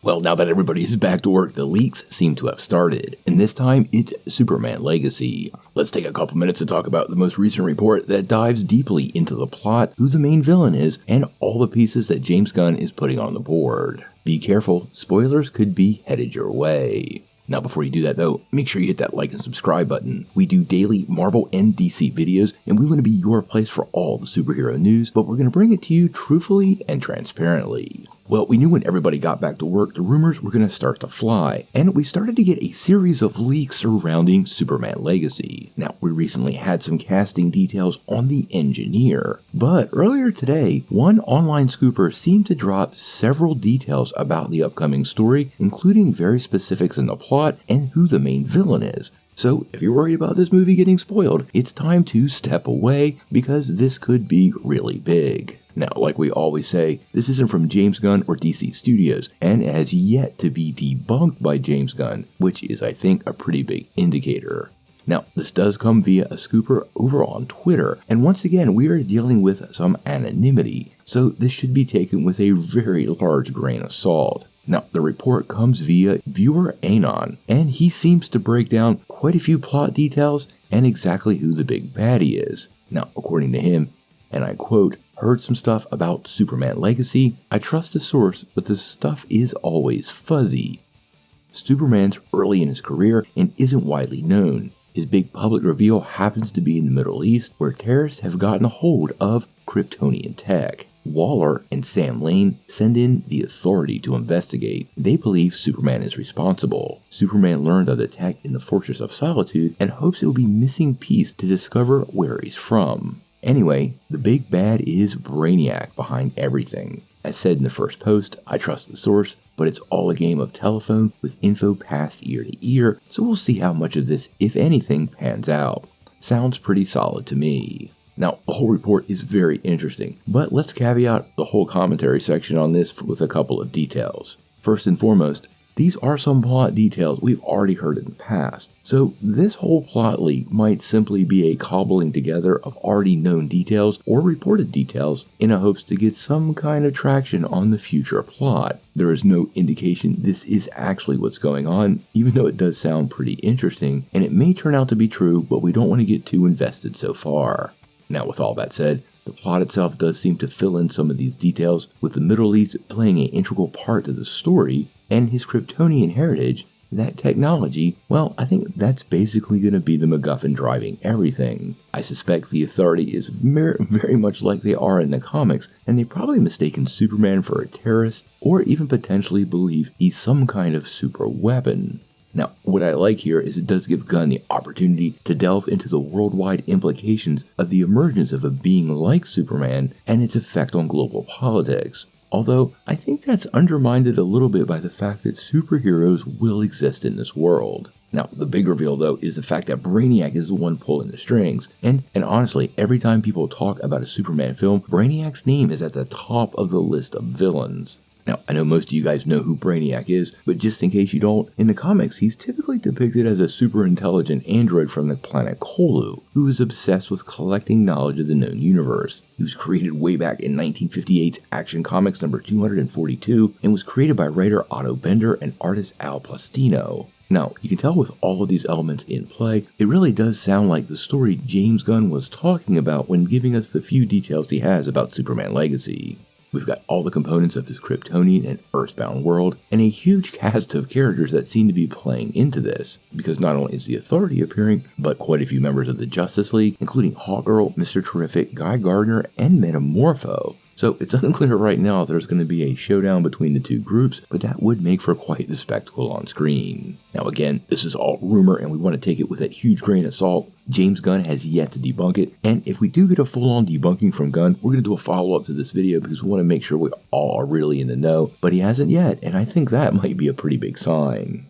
Well, now that everybody is back to work, the leaks seem to have started, and this time it's Superman Legacy. Let's take a couple minutes to talk about the most recent report that dives deeply into the plot, who the main villain is, and all the pieces that James Gunn is putting on the board. Be careful, spoilers could be headed your way. Now before you do that though, make sure you hit that like and subscribe button. We do daily Marvel and DC videos, and we want to be your place for all the superhero news, but we're going to bring it to you truthfully and transparently. Well, we knew when everybody got back to work, the rumors were going to start to fly, and we started to get a series of leaks surrounding Superman Legacy. Now, we recently had some casting details on the engineer, but earlier today, one online scooper seemed to drop several details about the upcoming story, including very specifics in the plot and who the main villain is. So, if you're worried about this movie getting spoiled, it's time to step away because this could be really big. Now, like we always say, this isn't from James Gunn or DC Studios, and it has yet to be debunked by James Gunn, which is, I think, a pretty big indicator. Now, this does come via a scooper over on Twitter, and once again, we are dealing with some anonymity, so this should be taken with a very large grain of salt. Now, the report comes via viewer Anon, and he seems to break down quite a few plot details and exactly who the big baddie is. Now, according to him, and I quote, "Heard some stuff about Superman Legacy. I trust the source, but the stuff is always fuzzy. Superman's early in his career and isn't widely known. His big public reveal happens to be in the Middle East, where terrorists have gotten a hold of Kryptonian tech. Waller and Sam Lane send in the authority to investigate. They believe Superman is responsible. Superman learned of the tech in the Fortress of Solitude and hopes it will be missing piece to discover where he's from. Anyway, the big bad is Brainiac behind everything. As said in the first post, I trust the source, but it's all a game of telephone with info passed ear to ear, so we'll see how much of this, if anything, pans out. Sounds pretty solid to me." Now, the whole report is very interesting, but let's caveat the whole commentary section on this with a couple of details. First and foremost, these are some plot details we've already heard in the past, so this whole plot leak might simply be a cobbling together of already known details or reported details in a hopes to get some kind of traction on the future plot. There is no indication this is actually what's going on, even though it does sound pretty interesting, and it may turn out to be true, but we don't want to get too invested so far. Now, with all that said, the plot itself does seem to fill in some of these details, with the Middle East playing an integral part to the story, and his Kryptonian heritage, that technology, well, I think that's basically going to be the MacGuffin driving everything. I suspect the Authority is very much like they are in the comics, and they probably mistaken Superman for a terrorist, or even potentially believe he's some kind of super weapon. Now, what I like here is it does give Gunn the opportunity to delve into the worldwide implications of the emergence of a being like Superman and its effect on global politics. Although, I think that's undermined a little bit by the fact that superheroes will exist in this world. Now, the big reveal though is the fact that Brainiac is the one pulling the strings, and honestly, every time people talk about a Superman film, Brainiac's name is at the top of the list of villains. Now, I know most of you guys know who Brainiac is, but just in case you don't, in the comics, he's typically depicted as a super intelligent android from the planet Kolu, who is obsessed with collecting knowledge of the known universe. He was created way back in 1958's Action Comics number 242, and was created by writer Otto Bender and artist Al Plastino. Now, you can tell with all of these elements in play, it really does sound like the story James Gunn was talking about when giving us the few details he has about Superman Legacy. We've got all the components of his Kryptonian and Earthbound world, and a huge cast of characters that seem to be playing into this, because not only is the Authority appearing, but quite a few members of the Justice League, including Hawkgirl, Mr. Terrific, Guy Gardner, and Metamorpho. So it's unclear right now if there's going to be a showdown between the two groups, but that would make for quite the spectacle on screen. Now again, this is all rumor and we want to take it with a huge grain of salt. James Gunn has yet to debunk it, and if we do get a full-on debunking from Gunn, we're going to do a follow-up to this video because we want to make sure we all are really in the know, but he hasn't yet, and I think that might be a pretty big sign.